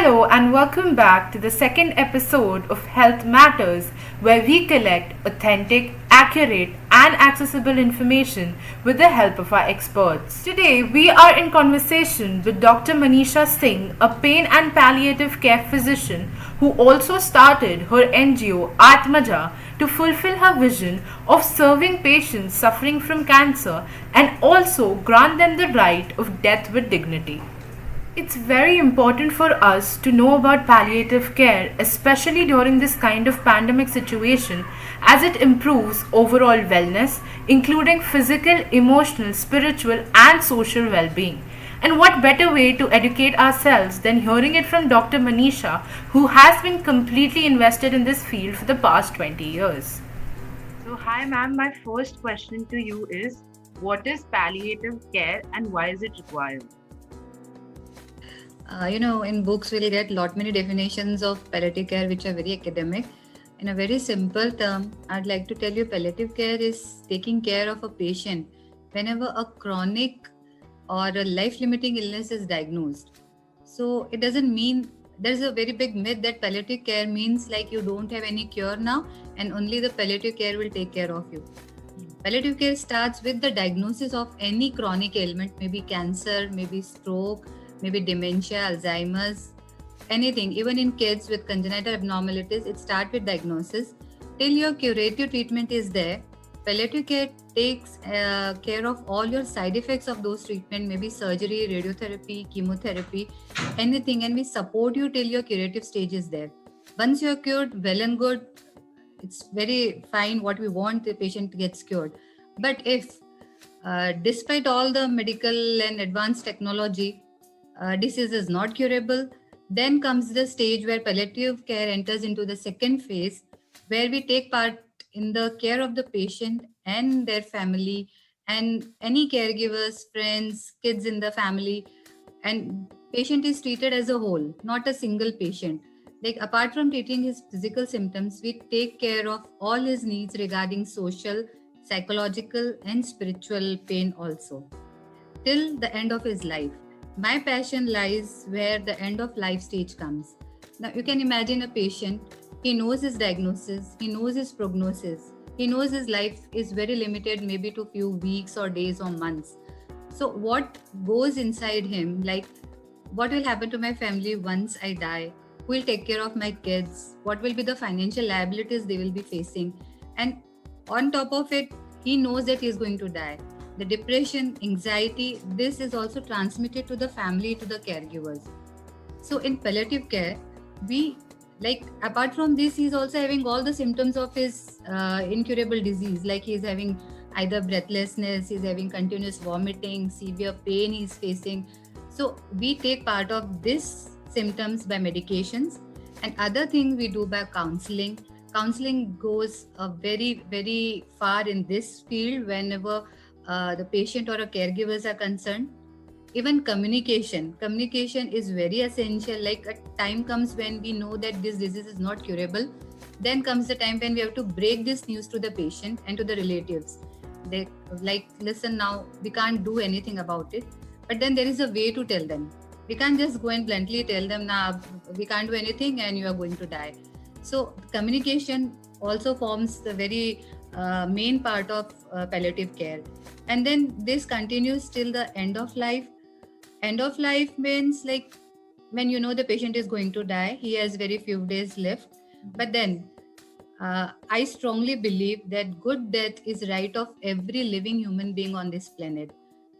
Hello and welcome back to the second episode of Health Matters, where we collect authentic, accurate, and accessible information with the help of our experts. Today, we are in conversation with Dr. Manisha Singh, a pain and palliative care physician who also started her NGO Atmaja to fulfill her vision of serving patients suffering from cancer and also grant them the right of death with dignity. It's very important for us to know about palliative care, especially during this kind of pandemic situation, as it improves overall wellness, including physical, emotional, spiritual, and social well being. And what better way to educate ourselves than hearing it from Dr. Manisha, who has been completely invested in this field for the past 20 years? So, hi, ma'am. My first question to you is, what is palliative care and why is it required? In books we'll get lot many definitions of palliative care which are very academic. In a very simple term, I'd like to tell you palliative care is taking care of a patient whenever a chronic or a life-limiting illness is diagnosed. So it doesn't mean, there's a very big myth that palliative care means like you don't have any cure now and only the palliative care will take care of you. Palliative care starts with the diagnosis of any chronic ailment, maybe cancer, maybe stroke, maybe dementia, Alzheimer's, anything. Even in kids with congenital abnormalities, it starts with diagnosis. Till your curative treatment is there, palliative care takes care of all your side effects of those treatment, maybe surgery, radiotherapy, chemotherapy, anything, and we support you till your curative stage is there. Once you're cured, well and good, it's very fine. What we want, the patient gets cured. But if despite all the medical and advanced technology, disease is not curable, then comes the stage where palliative care enters into the second phase, where we take part in the care of the patient and their family and any caregivers, friends, kids in the family, and patient is treated as a whole, not a single patient. Like apart from treating his physical symptoms, we take care of all his needs regarding social, psychological, and spiritual pain also, till the end of his life. My passion lies where the end of life stage comes. Now, you can imagine a patient, he knows his diagnosis, he knows his prognosis, he knows his life is very limited, maybe to few weeks or days or months. So, what goes inside him, like what will happen to my family once I die? Who will take care of my kids? What will be the financial liabilities they will be facing? And on top of it, he knows that he is going to die. The depression, anxiety, this is also transmitted to the family, to the caregivers. So in palliative care, we, like apart from this, he's also having all the symptoms of his incurable disease, like he's having either breathlessness, he's having continuous vomiting, severe pain he's facing. So we take part of this symptoms by medications, and other thing we do by counseling. Counseling goes very, very far in this field whenever the patient or a caregivers are concerned. Even communication is very essential. Like a time comes when we know that this disease is not curable, then comes the time when we have to break this news to the patient and to the relatives. They like, listen, now we can't do anything about it, but then there is a way to tell them. We can't just go and bluntly tell them, nah, we can't do anything and you are going to die. So communication also forms the very main part of palliative care. And then this continues till the end of life. End of life means like when you know the patient is going to die, he has very few days left. But then I strongly believe that good death is right of every living human being on this planet.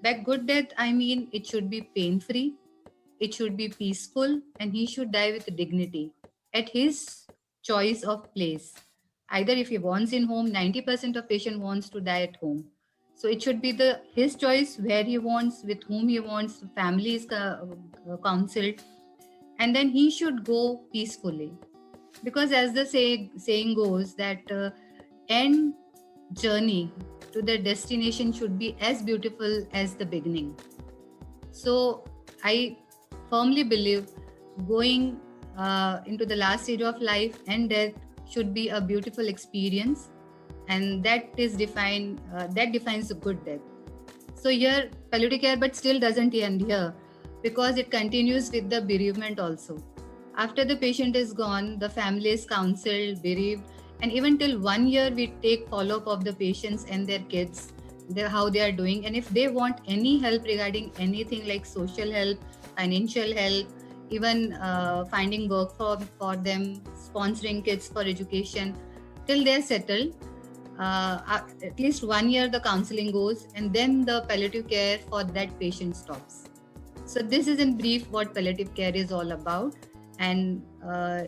By good death, I mean it should be pain-free, it should be peaceful, and he should die with dignity at his choice of place. Either if he wants in home, 90% of patient wants to die at home. So it should be the his choice where he wants, with whom he wants, family is counseled, and then he should go peacefully. Because as the saying goes that end journey to the destination should be as beautiful as the beginning. So I firmly believe going into the last stage of life and death should be a beautiful experience, and that defines a good death. So here palliative care but still doesn't end here, because it continues with the bereavement also. After the patient is gone, the family is counseled, bereaved, and even till 1 year, we take follow up of the patients and their kids, how they are doing. And if they want any help regarding anything like social help, financial help, even finding work for them, sponsoring kids for education, till they're settled, at least 1 year the counseling goes, and then the palliative care for that patient stops. So this is in brief what palliative care is all about, and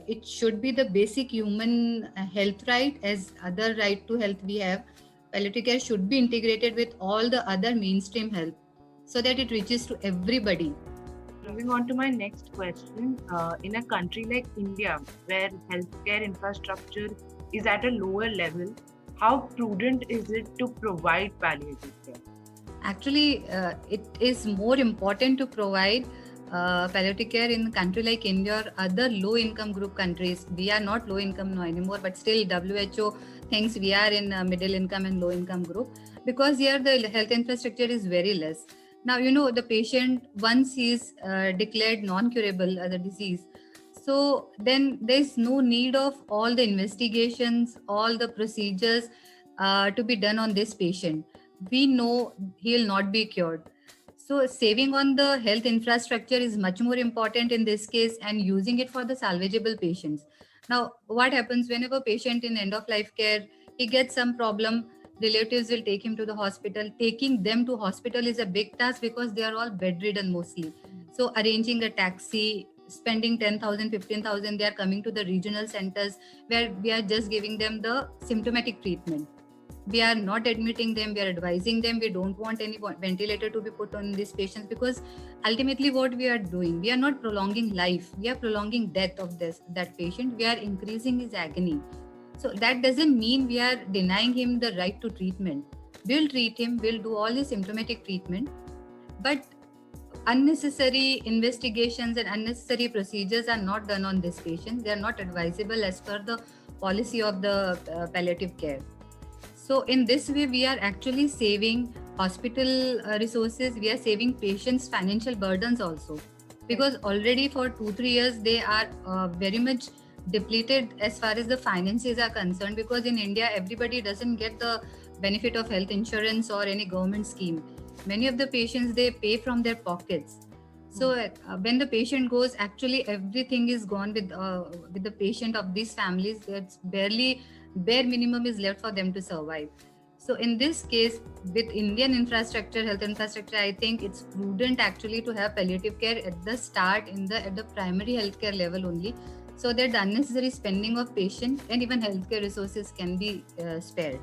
it should be the basic human health right as other right to health we have. Palliative care should be integrated with all the other mainstream health so that it reaches to everybody. Moving on to my next question, in a country like India, where healthcare infrastructure is at a lower level, how prudent is it to provide palliative care? Actually, it is more important to provide palliative care in a country like India or other low income group countries. We are not low income now anymore, but still WHO thinks we are in middle income and low income group, because here the health infrastructure is very less. Now, the patient, once he is declared non-curable as a disease, so then there's no need of all the investigations, all the procedures to be done on this patient. We know he'll not be cured. So saving on the health infrastructure is much more important in this case, and using it for the salvageable patients. Now, what happens whenever patient in end of life care, he gets some problem, relatives will take him to the hospital. Taking them to hospital is a big task because they are all bedridden mostly. So arranging a taxi, spending 10,000, 15,000, they are coming to the regional centers where we are just giving them the symptomatic treatment. We are not admitting them, we are advising them. We don't want any ventilator to be put on these patients, because ultimately what we are doing, we are not prolonging life, we are prolonging death of that patient. We are increasing his agony. So that doesn't mean we are denying him the right to treatment. We'll treat him, we'll do all the symptomatic treatment, but unnecessary investigations and unnecessary procedures are not done on this patient. They are not advisable as per the policy of the palliative care. So in this way, we are actually saving hospital resources. We are saving patients' financial burdens also, because already for 2-3 years they are very much depleted as far as the finances are concerned. Because in India, everybody doesn't get the benefit of health insurance or any government scheme. Many of the patients, they pay from their pockets. So when the patient goes, actually everything is gone with the patient of these families. That's bare minimum is left for them to survive. So in this case, with Indian infrastructure, health infrastructure, I think it's prudent actually to have palliative care at the start, at the primary healthcare level only, so that the unnecessary spending of patient and even healthcare resources can be spared.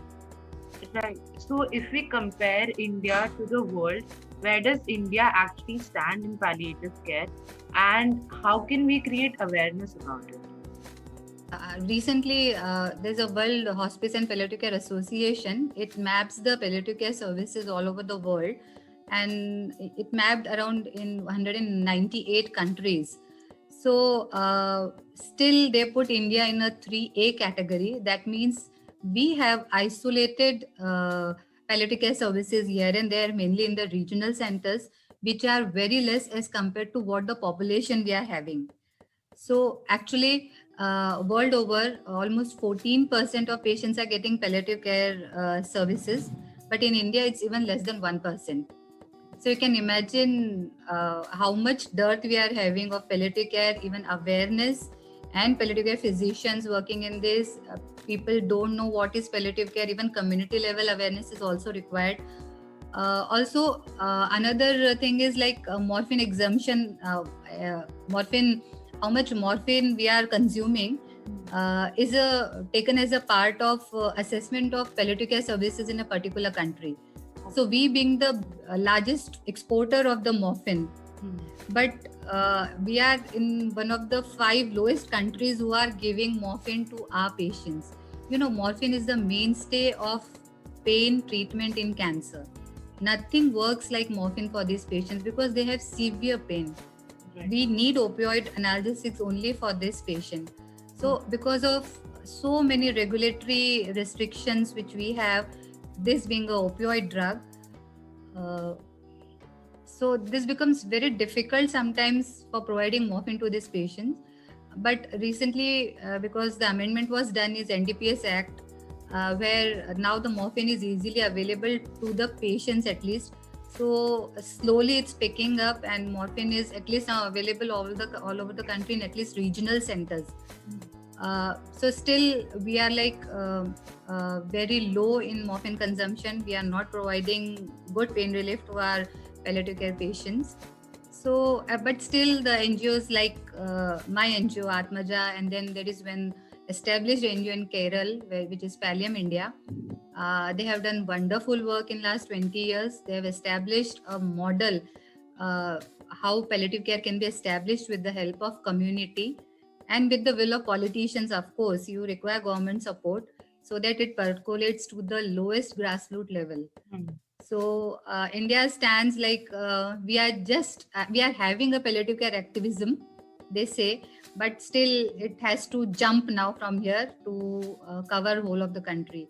Right. So if we compare India to the world, where does India actually stand in palliative care, and how can we create awareness about it? Recently, there's a World Hospice and Palliative Care Association. It maps the palliative care services all over the world, and it mapped around in 198 countries. So still they put India in a 3A category. That means we have isolated palliative care services here and there, mainly in the regional centers, which are very less as compared to what the population we are having. So actually, world over, almost 14% of patients are getting palliative care services, but in India, it's even less than 1%. So you can imagine how much dearth we are having of palliative care, even awareness, and palliative care physicians working in this. People don't know what is palliative care. Even community level awareness is also required. Also, another thing is like morphine exemption. Morphine, how much morphine we are consuming is taken as a part of assessment of palliative care services in a particular country. So we being the largest exporter of the morphine, but we are in one of the 5 lowest countries who are giving morphine to our patients. Morphine is the mainstay of pain treatment in cancer. Nothing works like morphine for these patients because they have severe pain. Right. We need opioid analgesics only for this patient. So because of so many regulatory restrictions which we have, this being a opioid drug, so this becomes very difficult sometimes for providing morphine to these patients. But recently, because the amendment was done, is NDPS Act, where now the morphine is easily available to the patients at least. So slowly it's picking up, and morphine is at least now available all over the country in at least regional centers. So still we are like very low in morphine consumption. We are not providing good pain relief to our palliative care patients. So, but still the NGOs like my NGO Atmaja, and then there is one established NGO in Kerala, which is Pallium India. They have done wonderful work in last 20 years. They have established a model uh, how palliative care can be established with the help of community and with the will of politicians. Of course, you require government support so that it percolates to the lowest grassroots level. So India stands like we are having a palliative care activism, they say, but still it has to jump now from here to cover whole of the country,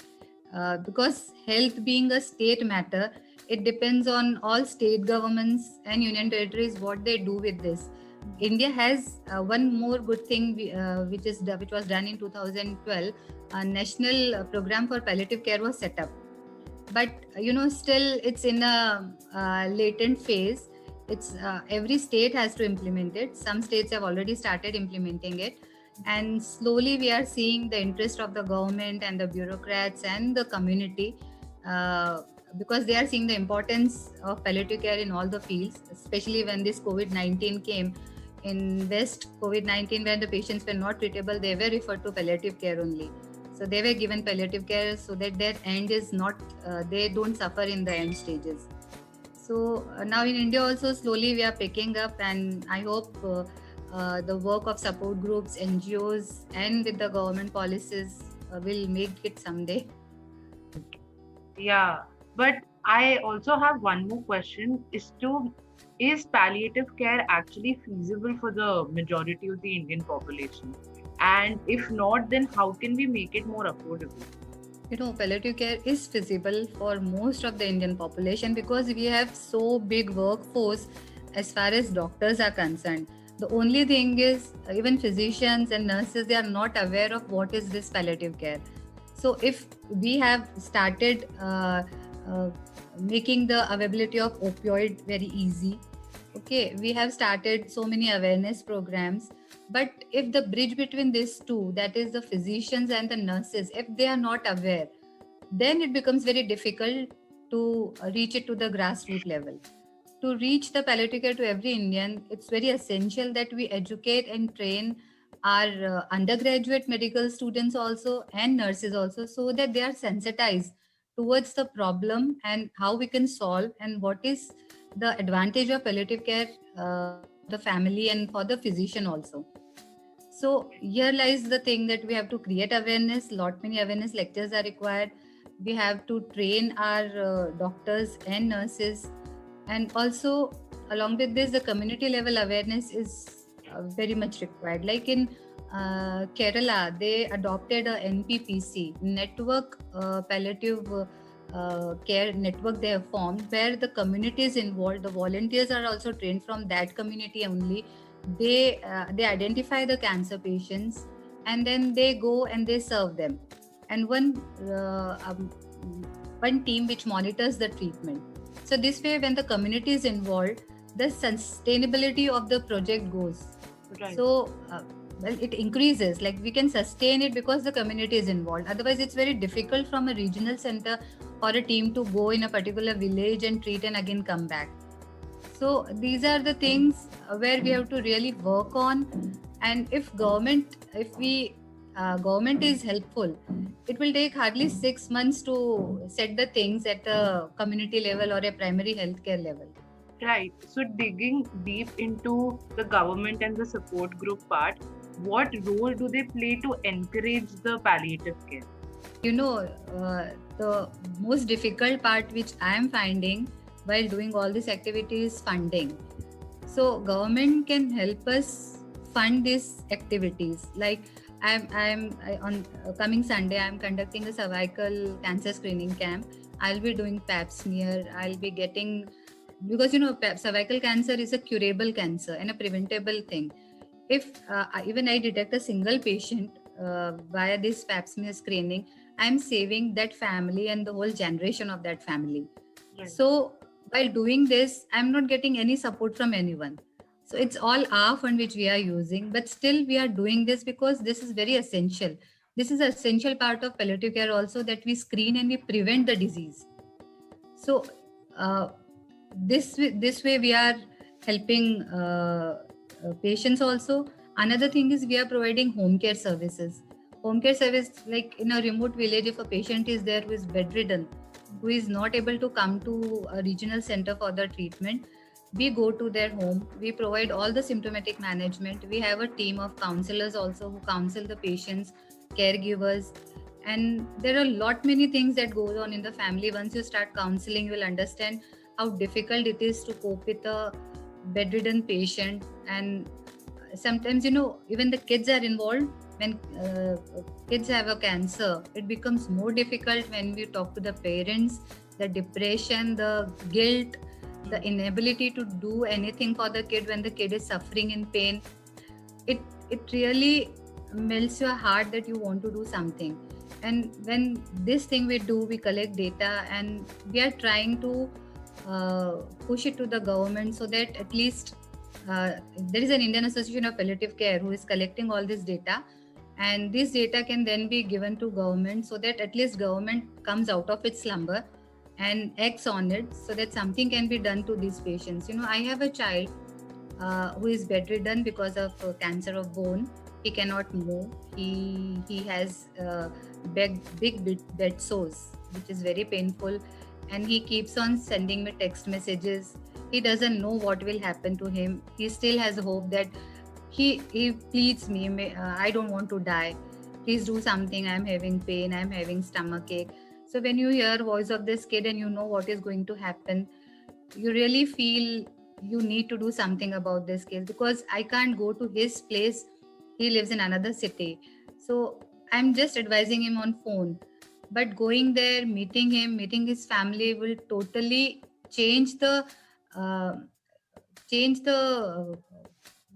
because health being a state matter, it depends on all state governments and union territories what they do with this. India has one more good thing, which was done in 2012. A national program for palliative care was set up, but still it's in a latent phase. It's every state has to implement it. Some states have already started implementing it, and slowly we are seeing the interest of the government and the bureaucrats and the community, because they are seeing the importance of palliative care in all the fields, especially when this COVID-19 came. In West, COVID-19, when the patients were not treatable, they were referred to palliative care only. So they were given palliative care so that their end is not, they don't suffer in the end stages. So now in India also slowly we are picking up, and I hope the work of support groups, NGOs, and with the government policies will make it someday. Yeah, but I also have one more question is palliative care actually feasible for the majority of the Indian population? And if not, then how can we make it more affordable? Palliative care is feasible for most of the Indian population because we have so big workforce as far as doctors are concerned. The only thing is even physicians and nurses, they are not aware of what is this palliative care. So if we have started uh, making the availability of opioid very easy, okay, we have started so many awareness programs, but if the bridge between these two, that is the physicians and the nurses, if they are not aware, then it becomes very difficult to reach it to the grassroots level. To reach the palliative care to every Indian, it's very essential that we educate and train our undergraduate medical students also and nurses also, so that they are sensitized towards the problem and how we can solve, and what is the advantage of palliative care for the family and for the physician also. So here lies the thing that we have to create awareness. Lot many awareness lectures are required. We have to train our doctors and nurses, and also along with this, the community level awareness is very much required. Like in Kerala, they adopted a NPPC network, palliative care network they have formed, where the community is involved. The volunteers are also trained from that community only. They identify the cancer patients, and then they go and they serve them, and one team which monitors the treatment. So this way, when the community is involved, the sustainability of the project goes. Right. So well, it increases, like we can sustain it because the community is involved. Otherwise it's very difficult from a regional center for a team to go in a particular village and treat and again come back. So these are the things where we have to really work on. And if government is helpful, it will take hardly 6 months to set the things at a community level or a primary healthcare level. Right. So digging deep into the government and the support group part, what role do they play to encourage the palliative care? The most difficult part which I am finding while doing all these activities is funding. So government can help us fund these activities. Like on coming Sunday, I'm conducting a cervical cancer screening camp. I'll be doing pap smear. I'll be getting, because cervical cancer is a curable cancer and a preventable thing. if even I detect a single patient via this pap smear screening, I'm saving that family and the whole generation of that family. Right. So while doing this, I'm not getting any support from anyone. So it's all our fund which we are using, but still we are doing this because this is very essential. This is an essential part of palliative care also, that we screen and we prevent the disease. So uh, this way we are helping patients also. Another thing is we are providing home care services. Home care service, like in a remote village, if a patient is there who is bedridden, who is not able to come to a regional center for the treatment, we go to their home. We provide all the symptomatic management. We have a team of counselors also who counsel the patients, caregivers, and there are a lot many things that goes on in the family. Once you start counseling, you will understand how difficult it is to cope with a bedridden patient. And sometimes, even the kids are involved. When kids have a cancer, it becomes more difficult when we talk to the parents. The depression, the guilt, the inability to do anything for the kid when the kid is suffering in pain, it really melts your heart that you want to do something. And when this thing we do, we collect data and we are trying to push it to the government, so that at least there is an Indian Association of Palliative Care who is collecting all this data, and this data can then be given to government, so that at least government comes out of its slumber and acts on it, so that something can be done to these patients. I have a child who is bedridden because of cancer of bone. He cannot move. He has big bed sores, which is very painful, and he keeps on sending me text messages. He doesn't know what will happen to him. He still has hope that he pleads me, I don't want to die. Please do something. I'm having pain. I'm having stomach ache. So when you hear voice of this kid and you know what is going to happen, you really feel you need to do something about this case, because I can't go to his place. He lives in another city. So I'm just advising him on phone. But going there, meeting him, meeting his family will totally change the uh,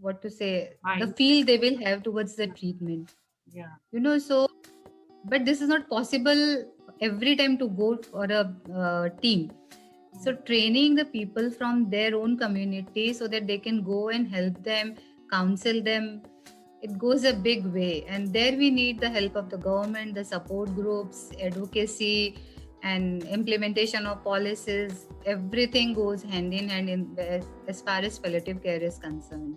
what to say, the feel they will have towards the treatment. Yeah. So, but this is not possible every time to go for a team. So training the people from their own community so that they can go and help them, counsel them, it goes a big way. And there we need the help of the government, the support groups, advocacy, and implementation of policies. Everything goes hand in hand as far as palliative care is concerned.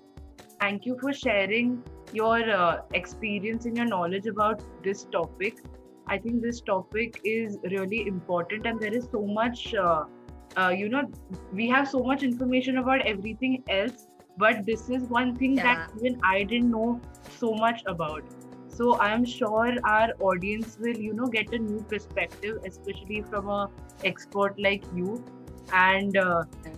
Thank you for sharing your experience and your knowledge about this topic. I think this topic is really important, and there is so much, we have so much information about everything else, but this is one thing that even I didn't know so much about. So I am sure our audience will, get a new perspective, especially from a expert like you. And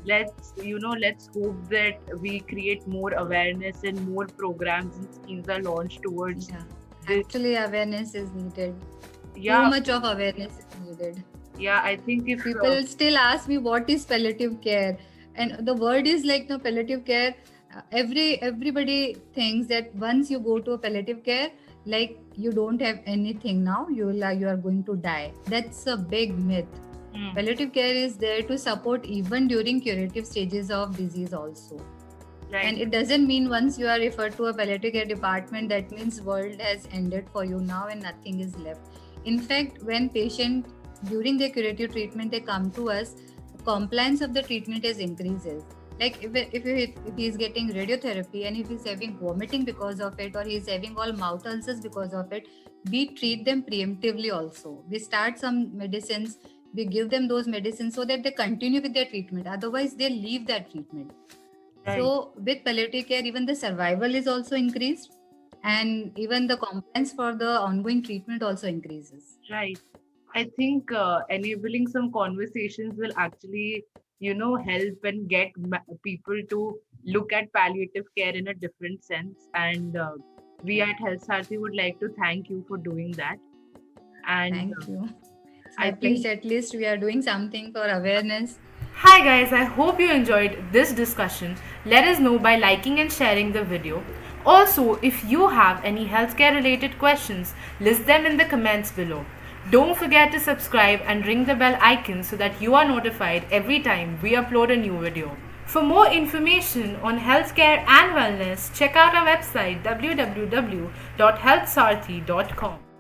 let's hope that we create more awareness and more programs and schemes are launched towards this. Actually, awareness is needed. Too much of awareness is needed. Yeah, I think if people still ask me what is palliative care, and the word is like palliative care. Everybody thinks that once you go to a palliative care, like you don't have anything now, you are going to die. That's a big myth. Palliative care is there to support even during curative stages of disease also. Right. And it doesn't mean once you are referred to a palliative care department, that means world has ended for you now and nothing is left. In fact, when patient during their curative treatment, they come to us, compliance of the treatment is increases. Like if he is getting radiotherapy and if he is having vomiting because of it, or he is having all mouth ulcers because of it, we treat them preemptively also. We start some medicines, we give them those medicines so that they continue with their treatment. Otherwise, they leave that treatment. Right. So with palliative care, even the survival is also increased, and even the compliance for the ongoing treatment also increases. Right. I think enabling some conversations will actually, help and get people to look at palliative care in a different sense. And we at Health Sarthi would like to thank you for doing that. And thank you. I think at least we are doing something for awareness. Hi guys, I hope you enjoyed this discussion. Let us know by liking and sharing the video. Also, if you have any healthcare related questions, list them in the comments below. Don't forget to subscribe and ring the bell icon so that you are notified every time we upload a new video. For more information on healthcare and wellness, check out our website www.healthsarthi.com.